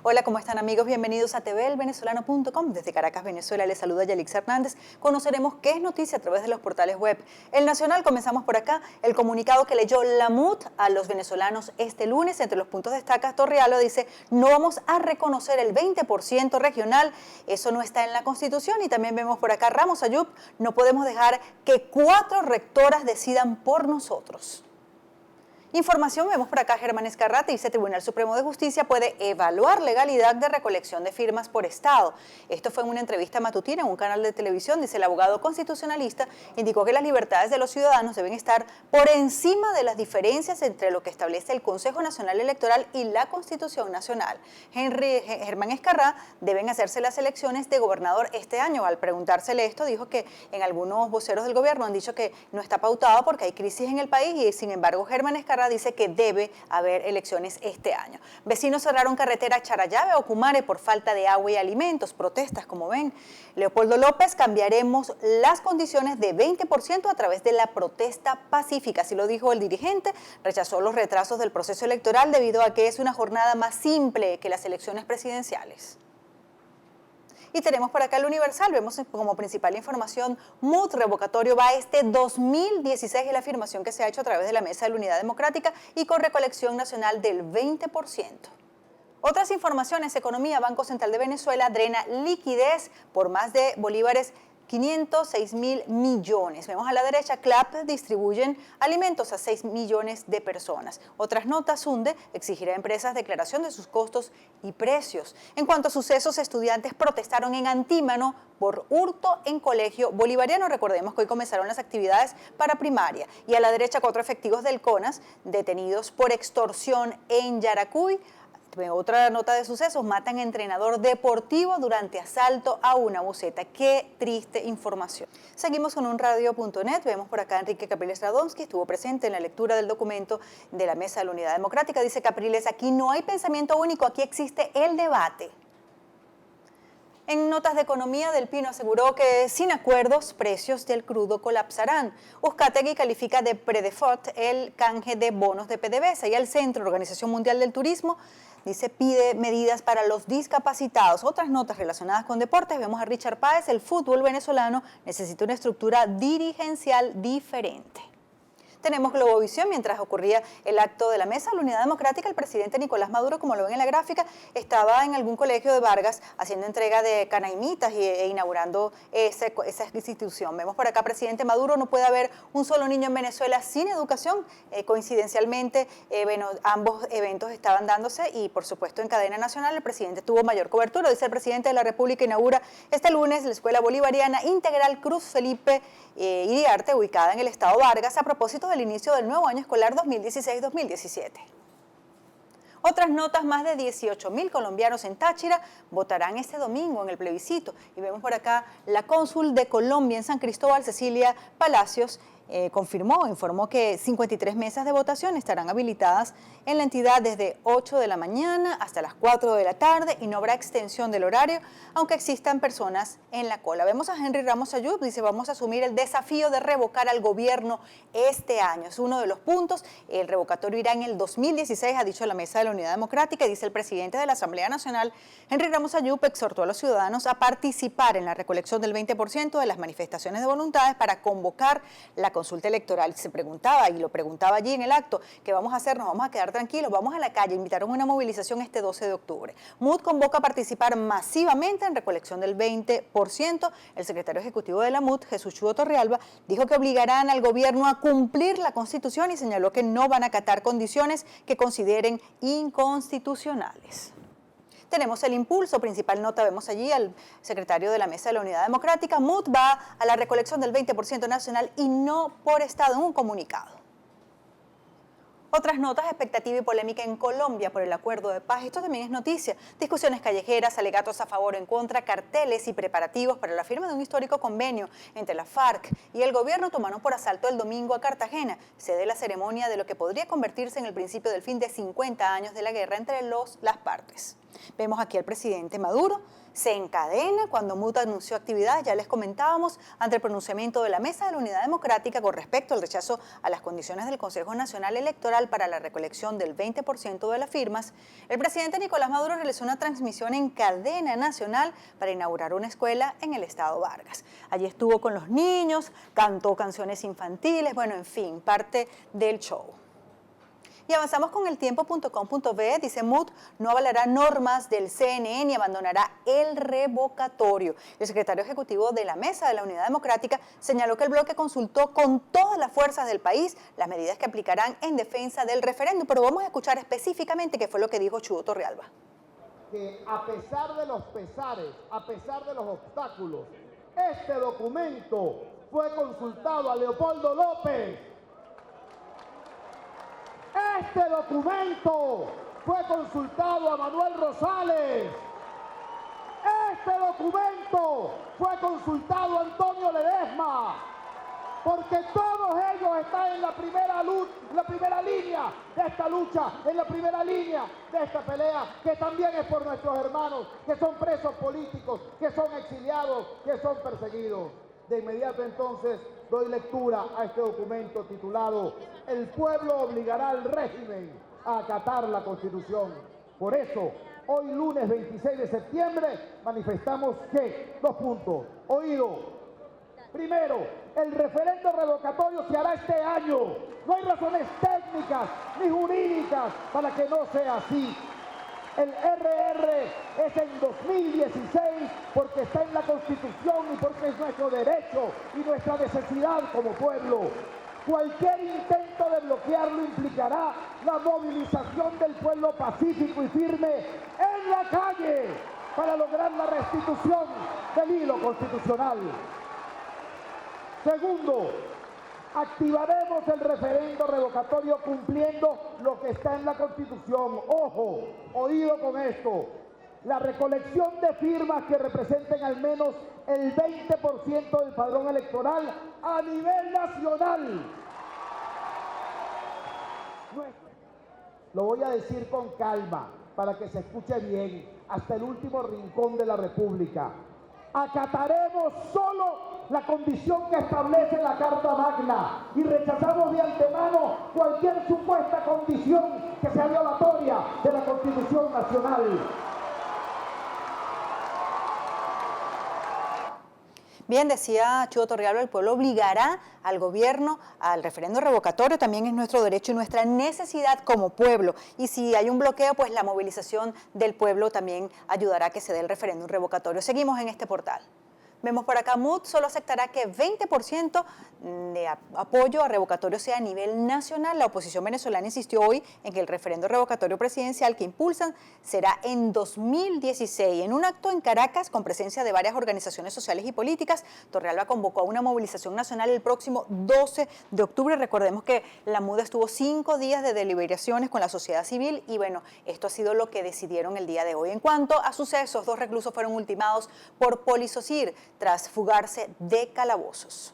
Hola, ¿cómo están amigos? Bienvenidos a TVElvenezolano.com. Desde Caracas, Venezuela, les saluda Yalix Hernández. Conoceremos qué es noticia a través de los portales web. El Nacional, comenzamos por acá. El comunicado que leyó la MUD a los venezolanos este lunes, entre los puntos destaca Torrialo, dice: no vamos a reconocer el 20% regional, eso no está en la Constitución. Y también vemos por acá Ramos Ayub: no podemos dejar que 4 rectoras decidan por nosotros. Información, vemos por acá Germán Escarra, dice: Tribunal Supremo de Justicia puede evaluar legalidad de recolección de firmas por Estado. Esto fue en una entrevista matutina en un canal de televisión. Dice: el abogado constitucionalista indicó que las libertades de los ciudadanos deben estar por encima de las diferencias entre lo que establece el Consejo Nacional Electoral y la Constitución Nacional. Germán Escarra: deben hacerse las elecciones de gobernador este año. Al preguntársele esto, dijo que en algunos voceros del gobierno han dicho que no está pautado porque hay crisis en el país, y sin embargo Germán Escarra dice que debe haber elecciones este año. Vecinos cerraron carretera Charallave-Ocumare por falta de agua y alimentos. Protestas, como ven. Leopoldo López: cambiaremos las condiciones de 20% a través de la protesta pacífica. Así lo dijo el dirigente. Rechazó los retrasos del proceso electoral debido a que es una jornada más simple que las elecciones presidenciales. Y tenemos por acá el Universal, vemos como principal información: MUD revocatorio va este 2016, y la afirmación que se ha hecho a través de la Mesa de la Unidad Democrática y con recolección nacional del 20%. Otras informaciones: economía, Banco Central de Venezuela drena liquidez por más de bolívares 506.000 millones. Vemos a la derecha: CLAP distribuyen alimentos a 6 millones de personas. Otras notas: SUNDE exigirá a empresas declaración de sus costos y precios. En cuanto a sucesos, estudiantes protestaron en Antímano por hurto en colegio bolivariano. Recordemos que hoy comenzaron las actividades para primaria. Y a la derecha, 4 efectivos del CONAS detenidos por extorsión en Yaracuy. Otra nota de sucesos: matan a entrenador deportivo durante asalto a una buseta. Qué triste información. Seguimos con unradio.net. Vemos por acá a Enrique Capriles Radonsky, estuvo presente en la lectura del documento de la Mesa de la Unidad Democrática. Dice Capriles: aquí no hay pensamiento único, aquí existe el debate. En notas de economía, Del Pino aseguró que sin acuerdos, precios del crudo colapsarán. Uzcategui califica de pre-default el canje de bonos de PDVSA. Y el Centro, Organización Mundial del Turismo, dice, pide medidas para los discapacitados. Otras notas relacionadas con deportes, vemos a Richard Páez: el fútbol venezolano necesita una estructura dirigencial diferente. Tenemos Globovisión. Mientras ocurría el acto de la Mesa de la Unidad Democrática, el presidente Nicolás Maduro, como lo ven en la gráfica, estaba en algún colegio de Vargas haciendo entrega de canaimitas e inaugurando esa institución. Vemos por acá: presidente Maduro: no puede haber un solo niño en Venezuela sin educación. Coincidencialmente, ambos eventos estaban dándose, y por supuesto en cadena nacional el presidente tuvo mayor cobertura. Dice: el presidente de la República inaugura este lunes la Escuela Bolivariana Integral Cruz Felipe Iriarte, ubicada en el estado Vargas, a propósito del inicio del nuevo año escolar 2016-2017. Otras notas: más de 18.000 colombianos en Táchira votarán este domingo en el plebiscito. Y vemos por acá la cónsul de Colombia en San Cristóbal, Cecilia Palacios, informó que 53 mesas de votación estarán habilitadas en la entidad desde 8 de la mañana hasta las 4 de la tarde, y no habrá extensión del horario, aunque existan personas en la cola. Vemos a Henry Ramos Ayub: dice, vamos a asumir el desafío de revocar al gobierno este año. Es uno de los puntos. El revocatorio irá en el 2016, ha dicho la Mesa de la Unidad Democrática. Y dice el presidente de la Asamblea Nacional, Henry Ramos Ayub, exhortó a los ciudadanos a participar en la recolección del 20% de las manifestaciones de voluntades para convocar la consulta electoral. Se preguntaba, y lo preguntaba allí en el acto: ¿qué vamos a hacer? ¿Nos vamos a quedar tranquilos? Vamos a la calle. Invitaron a una movilización este 12 de octubre. MUD convoca a participar masivamente en recolección del 20%. El secretario ejecutivo de la MUD, Jesús Chudo Torrealba, dijo que obligarán al gobierno a cumplir la Constitución, y señaló que no van a acatar condiciones que consideren inconstitucionales. Tenemos el Impulso, principal nota, vemos allí al secretario de la Mesa de la Unidad Democrática: MUD va a la recolección del 20% nacional y no por estado, en un comunicado. Otras notas, expectativa y polémica en Colombia por el acuerdo de paz. Esto también es noticia. Discusiones callejeras, alegatos a favor o en contra, carteles y preparativos para la firma de un histórico convenio entre la FARC y el gobierno tomaron por asalto el domingo a Cartagena, sede de la ceremonia de lo que podría convertirse en el principio del fin de 50 años de la guerra entre las partes. Vemos aquí al presidente Maduro. Se encadena cuando Muta anunció actividades, ya les comentábamos, ante el pronunciamiento de la Mesa de la Unidad Democrática con respecto al rechazo a las condiciones del Consejo Nacional Electoral para la recolección del 20% de las firmas. El presidente Nicolás Maduro realizó una transmisión en cadena nacional para inaugurar una escuela en el estado Vargas. Allí estuvo con los niños, cantó canciones infantiles, bueno, en fin, parte del show. Y avanzamos con eltiempo.com.be, dice MUD, no avalará normas del CNN y abandonará el revocatorio. El secretario ejecutivo de la Mesa de la Unidad Democrática señaló que el bloque consultó con todas las fuerzas del país las medidas que aplicarán en defensa del referéndum. Pero vamos a escuchar específicamente qué fue lo que dijo Chudo Torrealba. Que a pesar de los pesares, a pesar de los obstáculos, este documento fue consultado a Leopoldo López. Este documento fue consultado a Manuel Rosales. Este documento fue consultado a Antonio Ledesma. Porque todos ellos están en la primera línea de esta lucha, en la primera línea de esta pelea, que también es por nuestros hermanos, que son presos políticos, que son exiliados, que son perseguidos. De inmediato entonces doy lectura a este documento titulado "El pueblo obligará al régimen a acatar la Constitución". Por eso, hoy lunes 26 de septiembre manifestamos que, 2 puntos, oído. Primero, el referendo revocatorio se hará este año. No hay razones técnicas ni jurídicas para que no sea así. El RR es en 2016 porque está en la Constitución y porque es nuestro derecho y nuestra necesidad como pueblo. Cualquier intento de bloquearlo implicará la movilización del pueblo pacífico y firme en la calle para lograr la restitución del hilo constitucional. Segundo, activaremos el referendo revocatorio cumpliendo lo que está en la Constitución. Ojo, oído con esto. La recolección de firmas que representen al menos el 20% del padrón electoral a nivel nacional. Lo voy a decir con calma para que se escuche bien hasta el último rincón de la República. Acataremos solo la condición que establece la Carta Magna y rechazamos de antemano cualquier supuesta condición que sea violatoria de la Constitución Nacional. Bien, decía Chudo Torrealba, el pueblo obligará al gobierno al referendo revocatorio, también es nuestro derecho y nuestra necesidad como pueblo. Y si hay un bloqueo, pues la movilización del pueblo también ayudará a que se dé el referéndum revocatorio. Seguimos en este portal. Vemos por acá, MUD solo aceptará que 20% de apoyo a revocatorio sea a nivel nacional. La oposición venezolana insistió hoy en que el referendo revocatorio presidencial que impulsan será en 2016. En un acto en Caracas, con presencia de varias organizaciones sociales y políticas, Torrealba convocó a una movilización nacional el próximo 12 de octubre. Recordemos que la MUD estuvo 5 días de deliberaciones con la sociedad civil y bueno, esto ha sido lo que decidieron el día de hoy. En cuanto a sucesos, 2 reclusos fueron ultimados por Polisocir tras fugarse de calabozos.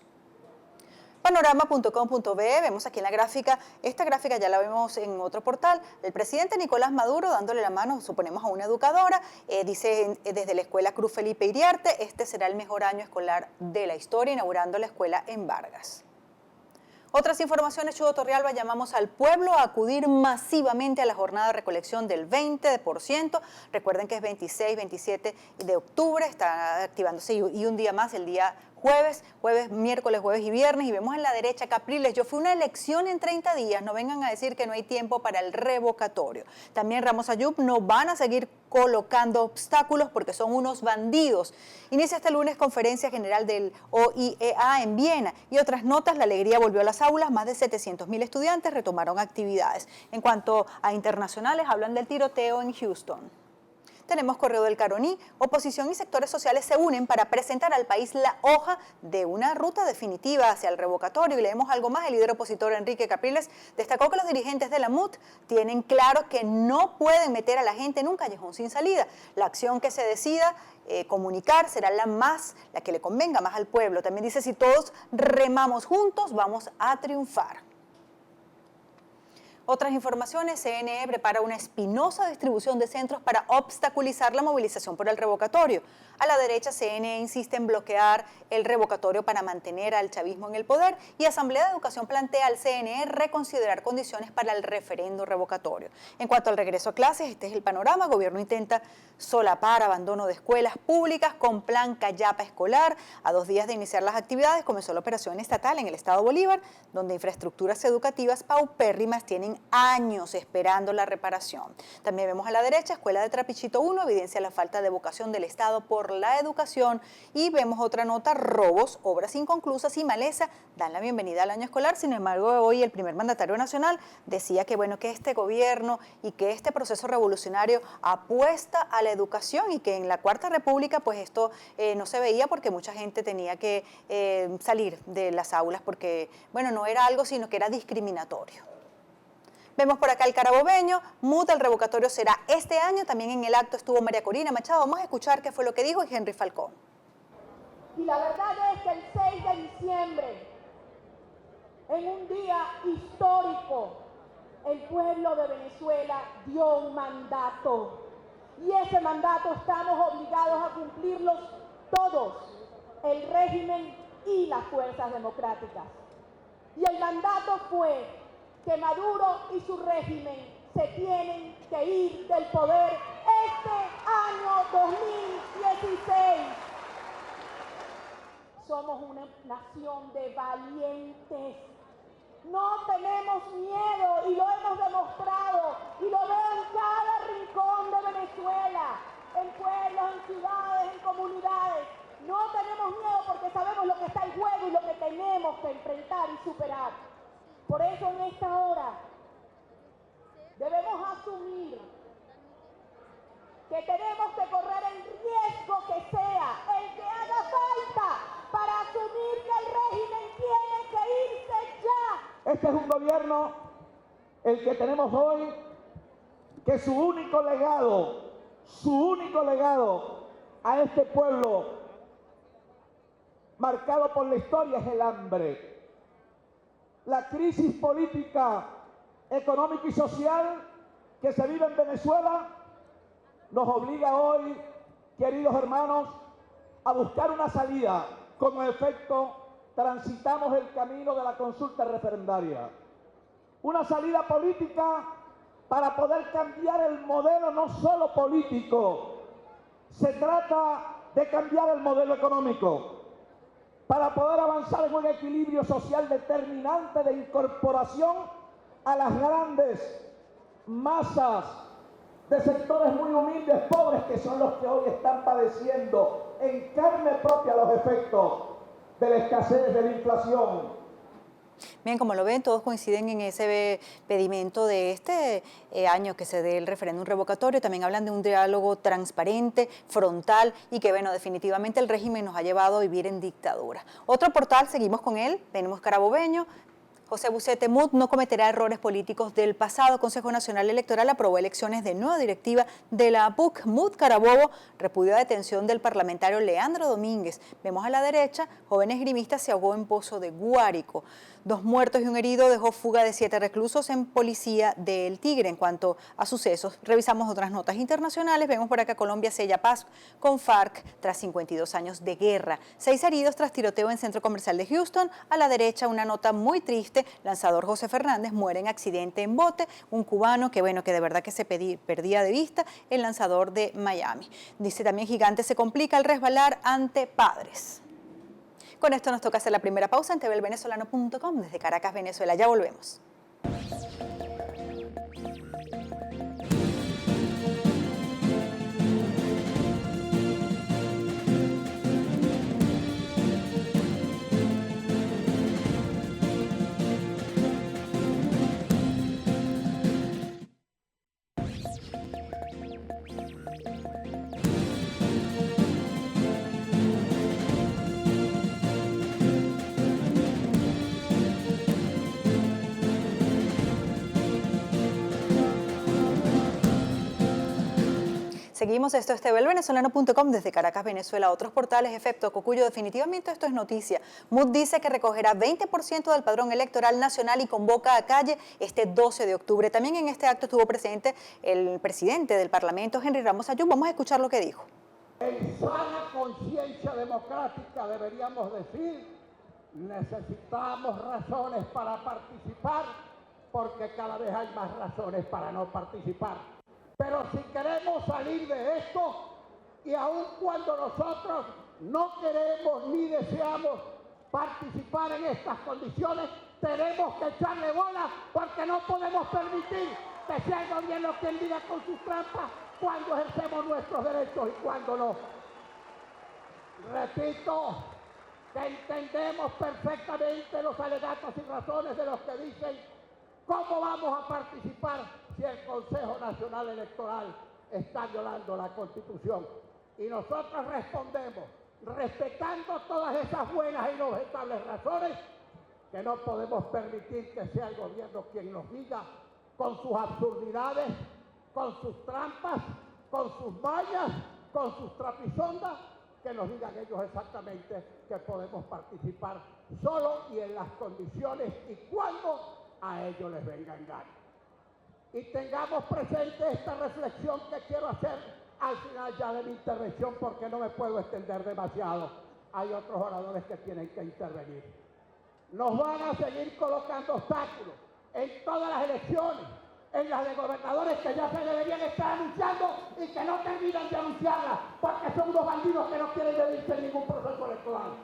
Panorama.com.be, vemos aquí en la gráfica, esta gráfica ya la vemos en otro portal, el presidente Nicolás Maduro dándole la mano, suponemos, a una educadora, dice desde la escuela Cruz Felipe Iriarte, este será el mejor año escolar de la historia, inaugurando la escuela en Vargas. Otras informaciones, Chudo Torrealba, llamamos al pueblo a acudir masivamente a la jornada de recolección del 20%. Recuerden que es 26, 27 de octubre, está activándose y un día más, el día jueves, miércoles, jueves y viernes. Y vemos en la derecha Capriles, yo fui una elección en 30 días, no vengan a decir que no hay tiempo para el revocatorio. También Ramos Ayub, no van a seguir colocando obstáculos porque son unos bandidos. Inicia este lunes conferencia general del OIEA en Viena y otras notas, la alegría volvió a las aulas, más de 700.000 estudiantes retomaron actividades. En cuanto a internacionales, hablan del tiroteo en Houston. Tenemos Correo del Caroní, oposición y sectores sociales se unen para presentar al país la hoja de una ruta definitiva hacia el revocatorio. Y leemos algo más, el líder opositor Enrique Capriles destacó que los dirigentes de la MUT tienen claro que no pueden meter a la gente en un callejón sin salida. La acción que se decida comunicar será la que le convenga más al pueblo. También dice, si todos remamos juntos, vamos a triunfar. Otras informaciones, CNE prepara una espinosa distribución de centros para obstaculizar la movilización por el revocatorio. A la derecha, CNE insiste en bloquear el revocatorio para mantener al chavismo en el poder y Asamblea de Educación plantea al CNE reconsiderar condiciones para el referendo revocatorio. En cuanto al regreso a clases, este es el panorama. El gobierno intenta solapar abandono de escuelas públicas con plan Callapa escolar. A 2 días de iniciar las actividades comenzó la operación estatal en el estado Bolívar, donde infraestructuras educativas paupérrimas tienen años esperando la reparación. También vemos a la derecha, Escuela de Trapichito 1 evidencia la falta de vocación del Estado por la educación y vemos otra nota, robos, obras inconclusas y maleza dan la bienvenida al año escolar. Sin embargo, hoy el primer mandatario nacional decía que que este gobierno y que este proceso revolucionario apuesta a la educación y que en la Cuarta República pues esto no se veía porque mucha gente tenía que salir de las aulas porque no era algo sino que era discriminatorio. Vemos por acá el carabobeño, MUT, el revocatorio será este año. También en el acto estuvo María Corina Machado. Vamos a escuchar qué fue lo que dijo Henry Falcón. Y la verdad es que el 6 de diciembre, en un día histórico, el pueblo de Venezuela dio un mandato. Y ese mandato estamos obligados a cumplirlos todos, el régimen y las fuerzas democráticas. Y el mandato fue que Maduro y su régimen se tienen que ir del poder este año 2016. Somos una nación de valientes. No tenemos miedo y lo hemos demostrado y lo veo en cada rincón de Venezuela, en pueblos, en ciudades, en comunidades. No tenemos miedo porque sabemos lo que está en juego y lo que tenemos que enfrentar y superar. Por eso en esta hora debemos asumir que tenemos que correr el riesgo que sea, el que haga falta, para asumir que el régimen tiene que irse ya. Este es un gobierno, el que tenemos hoy, que su único legado a este pueblo marcado por la historia es el hambre. La crisis política, económica y social que se vive en Venezuela nos obliga hoy, queridos hermanos, a buscar una salida. Como efecto, transitamos el camino de la consulta referendaria. Una salida política para poder cambiar el modelo no solo político, se trata de cambiar el modelo económico, para poder avanzar en un equilibrio social determinante de incorporación a las grandes masas de sectores muy humildes, pobres, que son los que hoy están padeciendo en carne propia los efectos de la escasez, de la inflación. Bien, como lo ven, todos coinciden en ese pedimento de este año que se dé el referéndum revocatorio. También hablan de un diálogo transparente, frontal y que, definitivamente el régimen nos ha llevado a vivir en dictadura. Otro portal, seguimos con él, tenemos Carabobeño. José Bucete, MUT no cometerá errores políticos del pasado. Consejo Nacional Electoral aprobó elecciones de nueva directiva de la APUC. MUT Carabobo repudió la detención del parlamentario Leandro Domínguez. Vemos a la derecha, joven esgrimista se ahogó en Pozo de Guárico. 2 muertos y un herido dejó fuga de 7 reclusos en Policía del Tigre. En cuanto a sucesos, revisamos otras notas internacionales. Vemos por acá Colombia sella paz con FARC tras 52 años de guerra. 6 heridos tras tiroteo en centro comercial de Houston. A la derecha, una nota muy triste. Lanzador José Fernández muere en accidente en bote. Un cubano que de verdad que se perdía de vista, el lanzador de Miami. Dice también Gigante se complica al resbalar ante Padres. Con esto nos toca hacer la primera pausa en tvvenezolano.com desde Caracas, Venezuela. Ya volvemos. Seguimos, esto es TVelvenezolano.com desde Caracas, Venezuela. Otros portales, efecto Cocuyo, definitivamente esto es noticia. MUD dice que recogerá 20% del padrón electoral nacional y convoca a calle este 12 de octubre. También en este acto estuvo presente el presidente del Parlamento, Henry Ramos Ayub. Vamos a escuchar lo que dijo. En sana conciencia democrática deberíamos decir, necesitamos razones para participar, porque cada vez hay más razones para no participar. Pero si queremos salir de esto, y aun cuando nosotros no queremos ni deseamos participar en estas condiciones, tenemos que echarle bola, porque no podemos permitir que sea el gobierno quien diga con sus trampas cuando ejercemos nuestros derechos y cuando no. Repito que entendemos perfectamente los alegatos y razones de los que dicen cómo vamos a participar si el Consejo Nacional Electoral está violando la Constitución. Y nosotros respondemos, respetando todas esas buenas e inobjetables razones, que no podemos permitir que sea el gobierno quien nos diga con sus absurdidades, con sus trampas, con sus vallas, con sus trapisondas, que nos digan ellos exactamente que podemos participar solo y en las condiciones y cuando a ellos les venga en gana. Y tengamos presente esta reflexión que quiero hacer al final ya de mi intervención, porque no me puedo extender demasiado. Hay otros oradores que tienen que intervenir. Nos van a seguir colocando obstáculos en todas las elecciones, en las de gobernadores que ya se deberían estar anunciando y que no terminan de anunciarlas, porque son unos bandidos que no quieren medirse en ningún proceso electoral.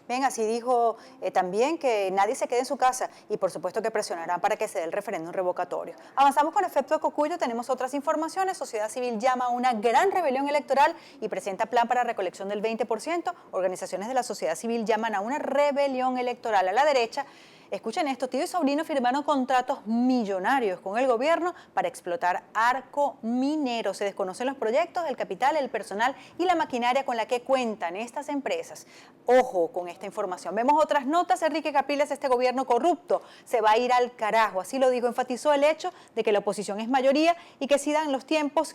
Bien, así dijo también que nadie se quede en su casa y por supuesto que presionarán para que se dé el referéndum revocatorio. Avanzamos con efecto Cocuyo, tenemos otras informaciones. Sociedad Civil llama a una gran rebelión electoral y presenta plan para recolección del 20%. Organizaciones de la sociedad civil llaman a una rebelión electoral. A la derecha, escuchen esto, tío y sobrino firmaron contratos millonarios con el gobierno para explotar arco minero. Se desconocen los proyectos, el capital, el personal y la maquinaria con la que cuentan estas empresas. Ojo con esta información. Vemos otras notas. Enrique Capriles, este gobierno corrupto se va a ir al carajo. Así lo dijo, enfatizó el hecho de que la oposición es mayoría y que si dan los tiempos,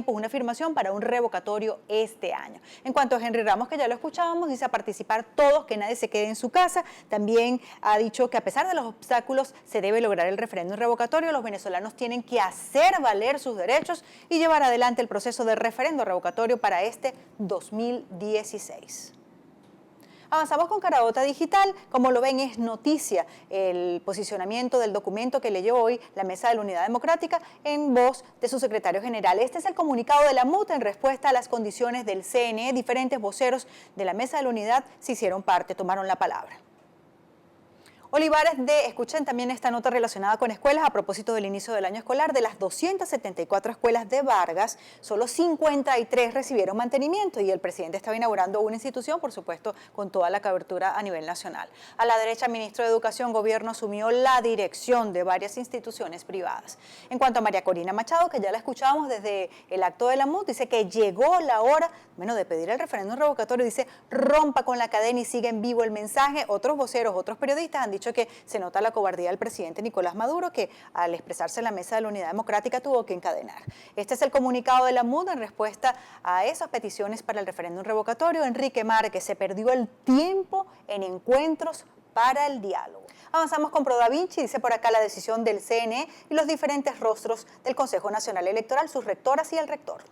una afirmación para un revocatorio este año. En cuanto a Henry Ramos, que ya lo escuchábamos, dice a participar todos, que nadie se quede en su casa. También ha dicho que a pesar de los obstáculos se debe lograr el referéndum revocatorio. Los venezolanos tienen que hacer valer sus derechos y llevar adelante el proceso de referéndum revocatorio para este 2016. Avanzamos con Caraota Digital. Como lo ven, es noticia el posicionamiento del documento que leyó hoy la Mesa de la Unidad Democrática en voz de su secretario general. Este es el comunicado de la MUT en respuesta a las condiciones del CNE. Diferentes voceros de la Mesa de la Unidad se hicieron parte, tomaron la palabra. Olivares escuchen también esta nota relacionada con escuelas a propósito del inicio del año escolar. De las 274 escuelas de Vargas, solo 53 recibieron mantenimiento y el presidente estaba inaugurando una institución, por supuesto, con toda la cobertura a nivel nacional. A la derecha, el ministro de Educación, Gobierno, asumió la dirección de varias instituciones privadas. En cuanto a María Corina Machado, que ya la escuchábamos desde el acto de la MUT, dice que llegó la hora, de pedir el referéndum revocatorio. Dice, rompa con la cadena y sigue en vivo el mensaje. Otros voceros, otros periodistas han dicho que se nota la cobardía del presidente Nicolás Maduro, que al expresarse en la Mesa de la Unidad Democrática tuvo que encadenar. Este es el comunicado de la MUD en respuesta a esas peticiones para el referéndum revocatorio. Enrique Márquez, se perdió el tiempo en encuentros para el diálogo. Avanzamos con ProDaVinci, dice por acá la decisión del CNE y los diferentes rostros del Consejo Nacional Electoral, sus rectoras y el rector.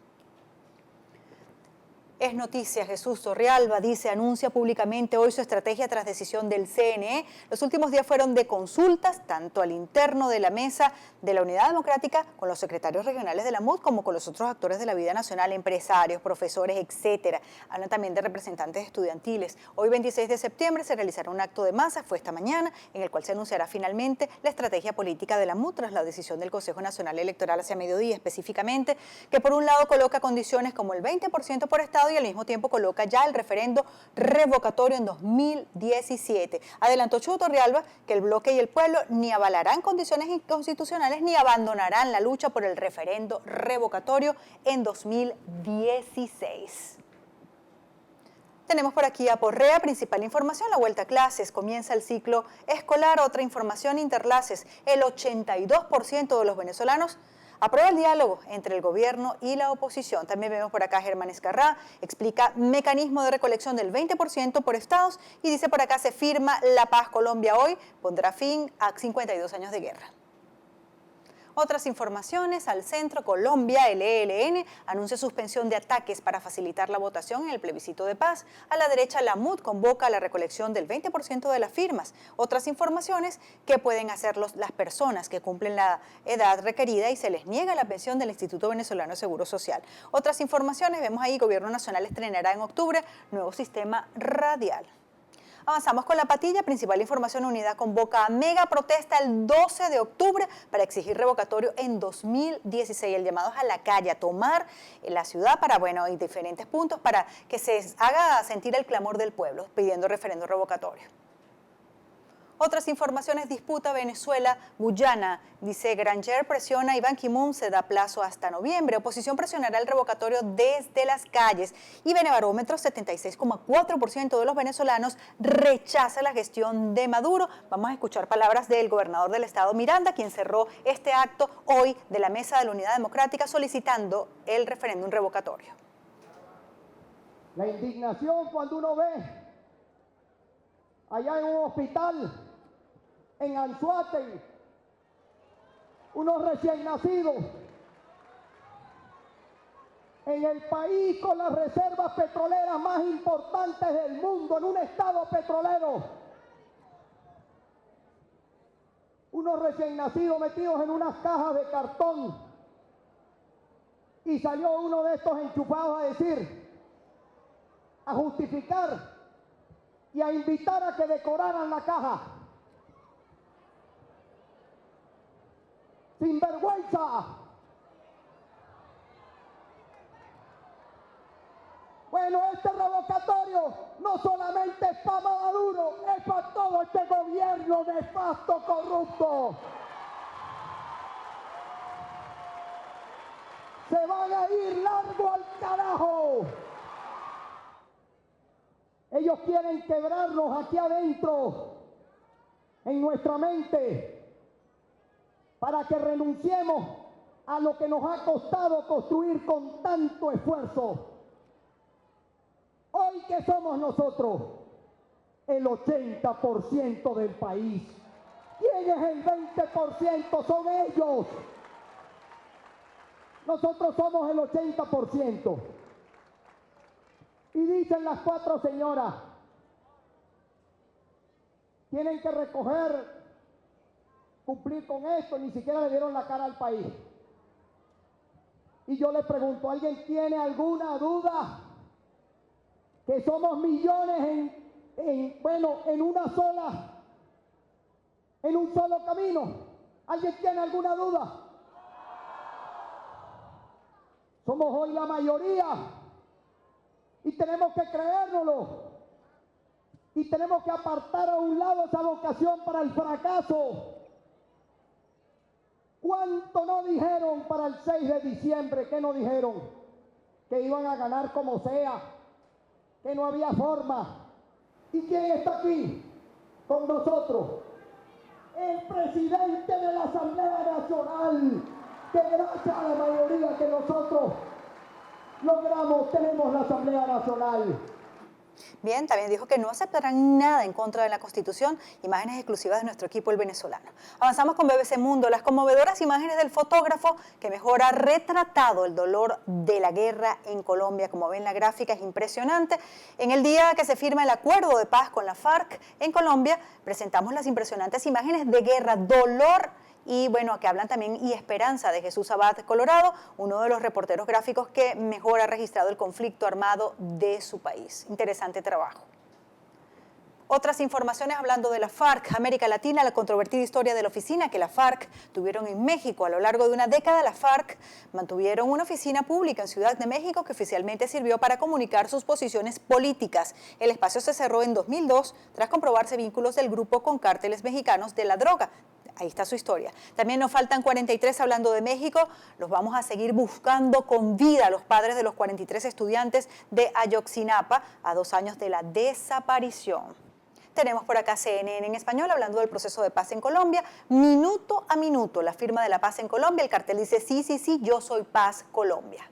Es noticia, Jesús Torrealba dice, anuncia públicamente hoy su estrategia tras decisión del CNE. Los últimos días fueron de consultas, tanto al interno de la mesa de la Unidad Democrática, con los secretarios regionales de la MUD, como con los otros actores de la vida nacional, empresarios, profesores, etcétera. Hablan también de representantes estudiantiles. Hoy, 26 de septiembre, se realizará un acto de masa, fue esta mañana, en el cual se anunciará finalmente la estrategia política de la MUD tras la decisión del Consejo Nacional Electoral hacia mediodía, específicamente, que por un lado coloca condiciones como el 20% por estado y al mismo tiempo coloca ya el referendo revocatorio en 2017. Adelantó Chuto Torrealba que el bloque y el pueblo ni avalarán condiciones inconstitucionales ni abandonarán la lucha por el referendo revocatorio en 2016. Tenemos por aquí a Porrea, principal información, la vuelta a clases, comienza el ciclo escolar. Otra información, Interlaces, el 82% de los venezolanos aprueba el diálogo entre el gobierno y la oposición. También vemos por acá a Germán Escarrá, explica mecanismo de recolección del 20% por estados y dice por acá se firma la paz. Colombia hoy pondrá fin a 52 años de guerra. Otras informaciones, al centro, Colombia, el ELN anuncia suspensión de ataques para facilitar la votación en el plebiscito de paz. A la derecha, la MUD convoca a la recolección del 20% de las firmas. Otras informaciones, ¿qué pueden hacer las personas que cumplen la edad requerida y se les niega la pensión del Instituto Venezolano de Seguro Social? Otras informaciones, vemos ahí, Gobierno Nacional estrenará en octubre nuevo sistema radial. Avanzamos con la patilla. Principal información, Unidad convoca a mega protesta el 12 de octubre para exigir revocatorio en 2016. El llamado es a la calle, a tomar la ciudad para, en diferentes puntos para que se haga sentir el clamor del pueblo pidiendo referendo revocatorio. Otras informaciones, disputa Venezuela-Guyana. Dice Granger presiona y Ban Ki-moon se da plazo hasta noviembre. Oposición presionará el revocatorio desde las calles. Y Benebarómetro, 76,4% de los venezolanos rechaza la gestión de Maduro. Vamos a escuchar palabras del gobernador del estado Miranda, quien cerró este acto hoy de la Mesa de la Unidad Democrática solicitando el referéndum revocatorio. La indignación cuando uno ve allá en un hospital en Anzoátegui, unos recién nacidos, en el país con las reservas petroleras más importantes del mundo, en un estado petrolero, unos recién nacidos metidos en unas cajas de cartón, y salió uno de estos enchufados a decir, a justificar y a invitar a que decoraran la caja. ¡Sin vergüenza! Bueno, este revocatorio no solamente es para Maduro, es para todo este gobierno nefasto, corrupto. Se van a ir largo al carajo. Ellos quieren quebrarnos aquí adentro, en nuestra mente, para que renunciemos a lo que nos ha costado construir con tanto esfuerzo. Hoy que somos nosotros, el 80% del país. ¿Quién es el 20%? Son ellos. Nosotros somos el 80%. Y dicen las cuatro señoras, tienen que recoger, cumplir con esto, ni siquiera le dieron la cara al país. Y yo le pregunto, ¿alguien tiene alguna duda que somos millones en un solo camino? ¿Alguien tiene alguna duda? Somos hoy la mayoría. Y tenemos que creérnoslo. Y tenemos que apartar a un lado esa vocación para el fracaso. ¿Cuánto no dijeron para el 6 de diciembre? ¿Qué no dijeron? Que iban a ganar como sea, que no había forma. ¿Y quién está aquí con nosotros? El presidente de la Asamblea Nacional, que gracias a la mayoría que nosotros logramos, tenemos la Asamblea Nacional. Bien, también dijo que no aceptarán nada en contra de la Constitución. Imágenes exclusivas de nuestro equipo, el venezolano. Avanzamos con BBC Mundo. Las conmovedoras imágenes del fotógrafo que mejor ha retratado el dolor de la guerra en Colombia. Como ven, la gráfica es impresionante. En el día que se firma el acuerdo de paz con la FARC en Colombia, presentamos las impresionantes imágenes de guerra, dolor y que hablan también y esperanza de Jesús Abad Colorado, uno de los reporteros gráficos que mejor ha registrado el conflicto armado de su país. Interesante trabajo. Otras informaciones hablando de la FARC, América Latina, la controvertida historia de la oficina que la FARC tuvieron en México. A lo largo de una década, la FARC mantuvieron una oficina pública en Ciudad de México que oficialmente sirvió para comunicar sus posiciones políticas. El espacio se cerró en 2002 tras comprobarse vínculos del grupo con cárteles mexicanos de la droga. Ahí está su historia. También nos faltan 43 hablando de México. Los vamos a seguir buscando con vida a los padres de los 43 estudiantes de Ayotzinapa a 2 años de la desaparición. Tenemos por acá CNN en español hablando del proceso de paz en Colombia. Minuto a minuto, la firma de la paz en Colombia. El cartel dice, sí, sí, sí, yo soy Paz Colombia.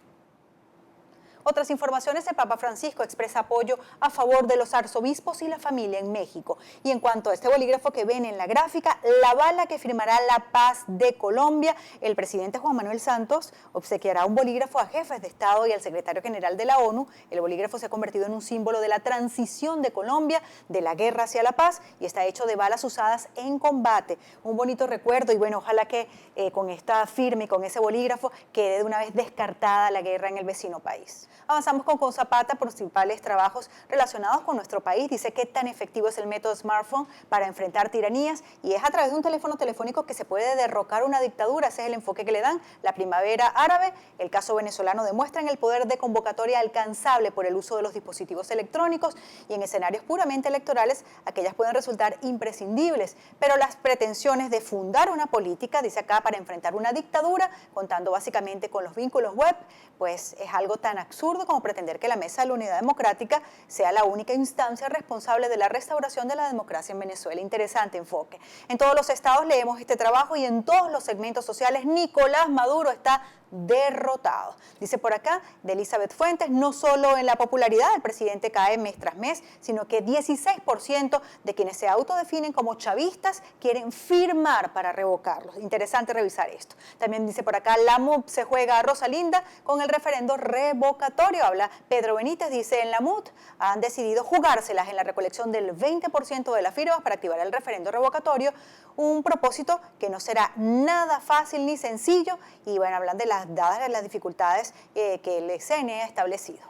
Otras informaciones, el Papa Francisco expresa apoyo a favor de los arzobispos y la familia en México. Y en cuanto a este bolígrafo que ven en la gráfica, la bala que firmará la paz de Colombia, el presidente Juan Manuel Santos obsequiará un bolígrafo a jefes de Estado y al secretario general de la ONU. El bolígrafo se ha convertido en un símbolo de la transición de Colombia, de la guerra hacia la paz, y está hecho de balas usadas en combate. Un bonito recuerdo y bueno, ojalá que con esta firma y con ese bolígrafo quede de una vez descartada la guerra en el vecino país. Avanzamos con Zapata, principales trabajos relacionados con nuestro país. Dice qué tan efectivo es el método smartphone para enfrentar tiranías y es a través de un teléfono telefónico que se puede derrocar una dictadura. Ese es el enfoque que le dan. La primavera árabe, el caso venezolano demuestran el poder de convocatoria alcanzable por el uso de los dispositivos electrónicos y en escenarios puramente electorales aquellas pueden resultar imprescindibles. Pero las pretensiones de fundar una política, dice acá, para enfrentar una dictadura, contando básicamente con los vínculos web, pues es algo tan absurdo como pretender que la Mesa de la Unidad Democrática sea la única instancia responsable de la restauración de la democracia en Venezuela. Interesante enfoque. En todos los estados leemos este trabajo y en todos los segmentos sociales Nicolás Maduro está derrotado. Dice por acá de Elizabeth Fuentes, no solo en la popularidad del presidente cae mes tras mes, sino que 16% de quienes se autodefinen como chavistas quieren firmar para revocarlos. Interesante revisar esto. También dice por acá, la MUD se juega a Rosalinda con el referendo revocatorio. Habla Pedro Benítez, dice en la MUD han decidido jugárselas en la recolección del 20% de las firmas para activar el referendo revocatorio, un propósito que no será nada fácil ni sencillo y bueno, hablan de dadas las dificultades que el CNE ha establecido.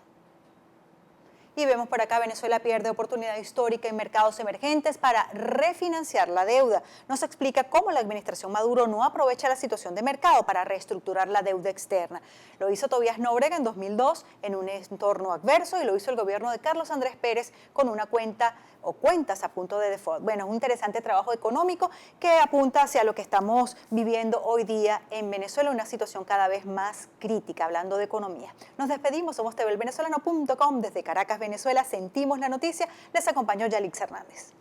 Y vemos por acá, Venezuela pierde oportunidad histórica en mercados emergentes para refinanciar la deuda. Nos explica cómo la administración Maduro no aprovecha la situación de mercado para reestructurar la deuda externa. Lo hizo Tobías Nóbrega en 2002 en un entorno adverso y lo hizo el gobierno de Carlos Andrés Pérez con una cuenta o cuentas a punto de default. Bueno, un interesante trabajo económico que apunta hacia lo que estamos viviendo hoy día en Venezuela, una situación cada vez más crítica, hablando de economía. Nos despedimos, somos tvvenezolano.com desde Caracas, Venezuela, sentimos la noticia, les acompañó Yalix Hernández.